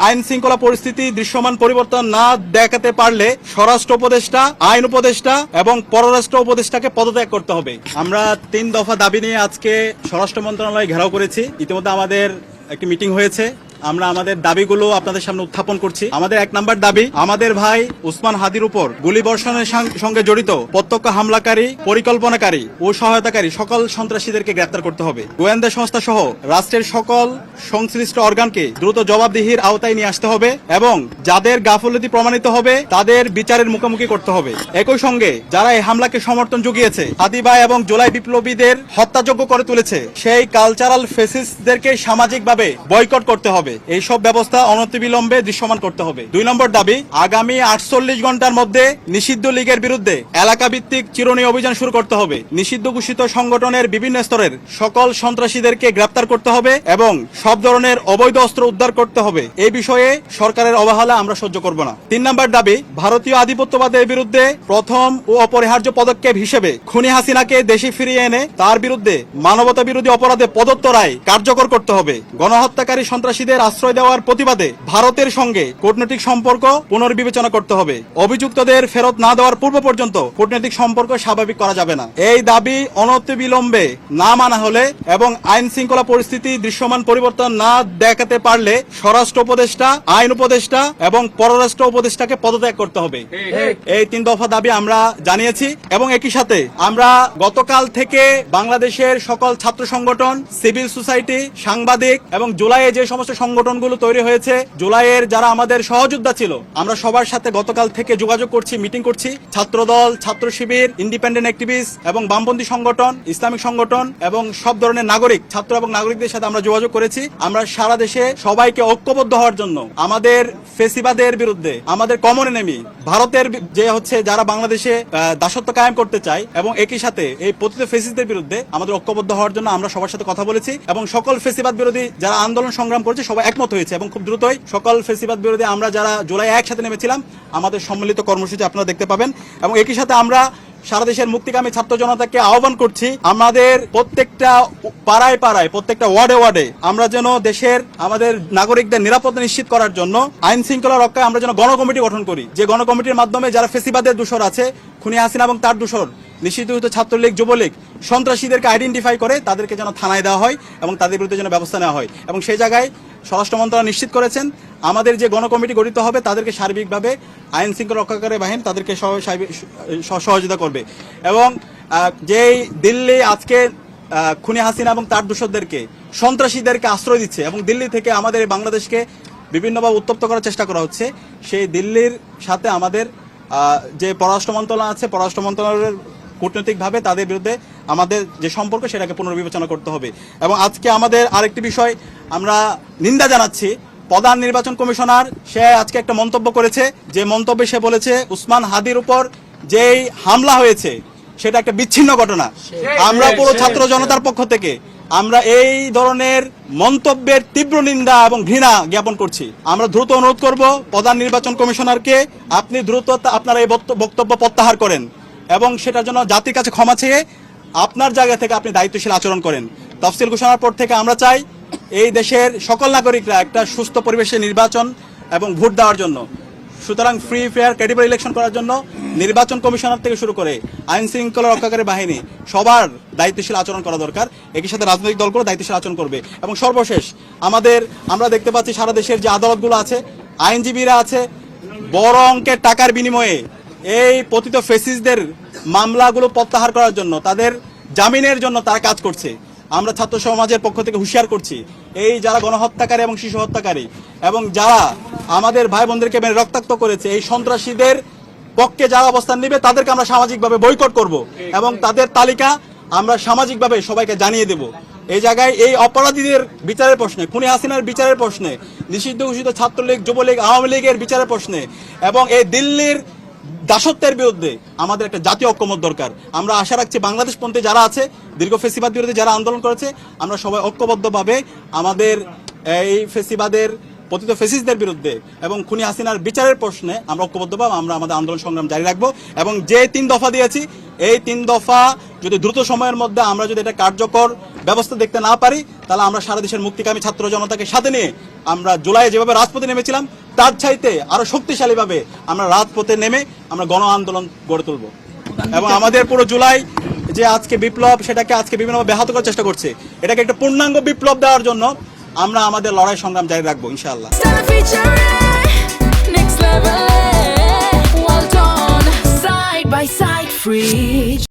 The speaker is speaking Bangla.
আইন শৃঙ্খলা পরিস্থিতি দৃশ্যমান পরিবর্তন না দেখাতে পারলে স্বরাষ্ট্র উপদেষ্টা, আইন উপদেষ্টা এবং পররাষ্ট্র উপদেষ্টাকে পদত্যাগ করতে হবে। আমরা 3 দফা দাবি নিয়ে আজকে স্বরাষ্ট্র মন্ত্রণালয় ঘেরাও করেছি। ইতিমধ্যে আমাদের একটি মিটিং হয়েছে। আমরা আমাদের দাবিগুলো আপনাদের সামনে উত্থাপন করছি। আমাদের 1 নম্বর দাবি, আমাদের ভাই উসমান হাদির উপর গুলিবর্ষণের সঙ্গে জড়িত প্রত্যক্ষ হামলাকারী, পরিকল্পনাকারী ও সহায়তাকারী সকল সন্ত্রাসীদেরকে গ্রেফতার করতে হবে। গোয়েন্দা সংস্থা সহ রাষ্ট্রের সকল সংশ্লিষ্ট অর্গানকে দ্রুত জবাবদিহির আওতায় নিয়ে আসতে হবে এবং যাদের গাফলতি প্রমাণিত হবে তাদের বিচারের মুখোমুখি করতে হবে। একই সঙ্গে যারা এই হামলাকে সমর্থন জুগিয়েছে, হাদি ভাই এবং জুলাই বিপ্লবীদের হত্যাযোগ্য করে তুলেছে, সেই কালচারাল ফেসিস্টদেরকে সামাজিকভাবে বয়কট করতে হবে। এইসব ব্যবস্থা অনতিবিলম্বে দৃশ্যমান করতে হবে। 2 নম্বর দাবি, আগামী 48 ঘন্টার মধ্যে নিষিদ্ধ লীগের বিরুদ্ধে এলাকা ভিত্তিক চিরুনি অভিযান শুরু করতে হবে। নিষিদ্ধ ঘোষিত সংগঠনের বিভিন্ন স্তরের সকল সন্ত্রাসীদেরকে গ্রেফতার করতে হবে এবং সব ধরনের অবৈধ অস্ত্র উদ্ধার করতে হবে। এই বিষয়ে সরকারের অবহেলা আমরা সহ্য করব না। 3 নম্বর দাবি, ভারতীয় আধিপত্যবাদের বিরুদ্ধে প্রথম ও অপরিহার্য পদক্ষেপ হিসেবে খুনি হাসিনাকে দেশে ফিরিয়ে এনে তার বিরুদ্ধে মানবতা বিরোধী অপরাধে প্রদত্ত রায় কার্যকর করতে হবে। গণহত্যাকারী সন্ত্রাসীদের আশ্রয় দেওয়ার প্রতিবাদে ভারতের সঙ্গে কূটনৈতিক সম্পর্ক পুনর্বিবেচনা করতে হবে। অভিযুক্তদের ফেরত না দেওয়ার পূর্ব পর্যন্ত কূটনৈতিক সম্পর্ক স্বাভাবিক করা যাবে না। এই দাবি অনতিবিলম্বে না মানা হলে এবং আইন শৃঙ্খলা পরিস্থিতি দৃশ্যমান পরিবর্তন না দেখাতে পারলে স্বরাষ্ট্র উপদেষ্টা, আইন উপদেষ্টা এবং পররাষ্ট্র উপদেষ্টাকে পদত্যাগ করতে হবে। এই 3 দফা দাবি আমরা জানিয়েছি এবং একই সাথে আমরা গতকাল থেকে বাংলাদেশের সকল ছাত্র সংগঠন, সিভিল সোসাইটি, সাংবাদিক এবং জুলাইয়ে যে সমস্ত সংগঠনগুলো তৈরি হয়েছে, জুলাইয়ের যারা আমাদের সহযোদ্ধা ছিল, আমরা সবার সাথে গতকাল থেকে যোগাযোগ করছি, মিটিং করছি। ছাত্রদল, ছাত্র শিবির, ইন্ডিপেন্ডেন্ট অ্যাক্টিভিস্ট এবং বামপন্থী সংগঠন, ইসলামিক সংগঠন এবং সব ধরনের নাগরিক, ছাত্র এবং নাগরিকদের সাথে আমরা যোগাযোগ করেছি। আমরা সারা দেশে সবাইকে ঐক্যবদ্ধ হওয়ার জন্য আমাদের ফেসিবাদের বিরুদ্ধে, আমাদের কমন এনিমি ভারতের যে হচ্ছে যারা বাংলাদেশে দাসত্ব কায়েম করতে চায় এবং একই সাথে এই পতিত ফেসিস্টদের বিরুদ্ধে আমাদের ঐক্যবদ্ধ হওয়ার জন্য আমরা সবার সাথে কথা বলেছি এবং সকল ফেসিবাদ বিরোধী যারা আন্দোলন সংগ্রাম করেছে সবাই একমত হয়েছে এবং খুব দ্রুতই সকল ফেসিবাদ বিরোধী আমরা যারা জুলাই একসাথে নেমেছিলাম আমাদের সম্মিলিত কর্মসূচি আপনারা দেখতে পাবেন। এবং একই সাথে আমরা সারা দেশের মুক্তিকামী ছাত্র জনতাকে আহ্বান করছি, আমাদের প্রত্যেকটা পাড়ায় পাড়ায়, প্রত্যেকটা ওয়ার্ডে ওয়ার্ডে আমরা যেন দেশের আমাদের নাগরিকদের নিরাপত্তা নিশ্চিত করার জন্য আইন শৃঙ্খলা রক্ষায় আমরা যেন গণকমিটি গঠন করি। যে গণকমিটির মাধ্যমে যারা ফেসিবাদের দোষর আছে, খুনি হাসিনা এবং তার দোষর, নিষিদ্ধ ছাত্রলীগ, যুবলীগ, সন্ত্রাসীদেরকে আইডেন্টিফাই করে তাদেরকে যেন থানায় দেওয়া হয় এবং তাদের বিরুদ্ধে যেন ব্যবস্থা নেওয়া হয়। এবং সেই জায়গায় স্বরাষ্ট্র মন্ত্রণালয় নিশ্চিত করেছেন আমাদের যে গণকমিটি গঠিত হবে তাদেরকে সার্বিকভাবে আইন শৃঙ্খলা রক্ষাকারী বাহিনী তাদেরকে সহযোগিতা করবে। এবং যেই দিল্লি আজকে খুনি হাসিনা এবং তার দোষরদেরকে, সন্ত্রাসীদেরকে আশ্রয় দিচ্ছে এবং দিল্লি থেকে আমাদের বাংলাদেশকে বিভিন্নভাবে উত্তপ্ত করার চেষ্টা করা হচ্ছে, সেই দিল্লির সাথে আমাদের যে পররাষ্ট্র মন্ত্রণালয় আছে, পররাষ্ট্র মন্ত্রণালয়ের কূটনৈতিকভাবে তাদের বিরুদ্ধে আমাদের যে সম্পর্ক সেটাকে পুনর্বিবেচনা করতে হবে। এবং আজকে আমাদের আরেকটি বিষয় আমরা নিন্দা জানাচ্ছি, প্রধান নির্বাচন কমিশনার সে আজকে একটা মন্তব্য করেছে, যে মন্তব্যে সে বলেছে উসমান হাদির উপর যেই হামলা হয়েছে সেটা একটা বিচ্ছিন্ন ঘটনা। আমরা পুরো ছাত্র জনতার পক্ষ থেকে আমরা এই ধরনের মন্তব্যের তীব্র নিন্দা এবং ঘৃণা জ্ঞাপন করছি। আমরা দ্রুত অনুরোধ করব প্রধান নির্বাচন কমিশনারকে, আপনি দ্রুত আপনারা এই বক্তব্য প্রত্যাহার করেন এবং সেটার জন্য জাতির কাছে ক্ষমা চেয়ে আপনার জায়গা থেকে আপনি দায়িত্বশীল আচরণ করেন। তফসিল ঘোষণার পর থেকে আমরা চাই এই দেশের সকল নাগরিকরা একটা সুস্থ পরিবেশে নির্বাচন এবং ভোট দেওয়ার জন্য, সুতরাং ফ্রি ফেয়ার ক্রেডিবল ইলেকশন করার জন্য নির্বাচন কমিশনার থেকে শুরু করে আইন শৃঙ্খলা রক্ষাকারী বাহিনী সবার দায়িত্বশীল আচরণ করা দরকার। একই সাথে রাজনৈতিক দলগুলো দায়িত্বশীল আচরণ করবে। এবং সর্বশেষ আমরা দেখতে পাচ্ছি সারা দেশের যে আদালতগুলো আছে, আইনজীবীরা আছে, বড় অঙ্কের টাকার বিনিময়ে এই পতিত ফেসিস্টদের মামলাগুলো প্রত্যাহার করার জন্য, তাদের জামিনের জন্য তারা কাজ করছে। আমরা ছাত্র সমাজের পক্ষ থেকে হুঁশিয়ার করছি, এই যারা গণহত্যাকারী এবং শিশু হত্যাকারী এবং যারা আমাদের ভাই বোনদেরকে মেরে রক্তাক্ত করেছে, এই সন্ত্রাসীদের পক্ষে যারা অবস্থান নেবে তাদেরকে আমরা সামাজিকভাবে বয়কট করব এবং তাদের তালিকা আমরা সামাজিকভাবে সবাইকে জানিয়ে দেব। এই জায়গায় এই অপরাধীদের বিচারের প্রশ্নে, খুনি হাসিনার বিচারের প্রশ্নে, নিষিদ্ধ ঘোষিত ছাত্রলীগ, যুবলীগ, আওয়ামী লীগের বিচারের প্রশ্নে এবং এই দিল্লির দাসত্বের বিরুদ্ধে আমাদের একটা জাতীয় ঐক্যমত দরকার। আমরা আশা রাখছি বাংলাদেশপন্থী যারা আছে, দীর্ঘ ফেসিবাদ বিরোধী যারা আন্দোলন করেছে, আমরা সবাই ঐক্যবদ্ধভাবে আমাদের এই ফেসিবাদের পতিত ফেসিস্টদের বিরুদ্ধে এবং খুনি হাসিনার বিচারের প্রশ্নে আমরা ঐক্যবদ্ধভাবে আমরা আমাদের আন্দোলন সংগ্রাম জারি রাখবো এবং যে 3 দফা দিয়েছি এই 3 দফা যদি দ্রুত সময়ের মধ্যে আমরা যদি এটা কার্যকর ব্যবস্থা দেখতে না পারি তাহলে আমরা সারা দেশের মুক্তিকামী ছাত্র জনতাকে সাথে নিয়ে আমরা জুলাইয়ে যেভাবে রাজপথে নেমেছিলাম তার চাইতে আরো শক্তিশালীভাবে আমরা রাজপথে নেমে আমরা গণ আন্দোলন গড়ে তুলব এবং আমাদের পুরো জুলাই যে আজকে বিপ্লব সেটাকে আজকে বিভিন্নভাবে ব্যাহত করার চেষ্টা করছে এটাকে একটা পূর্ণাঙ্গ বিপ্লব দেওয়ার জন্য আমরা আমাদের লড়াই সংগ্রাম জারি রাখবো ইনশাআল্লাহ। Next level, well done, side by side, free.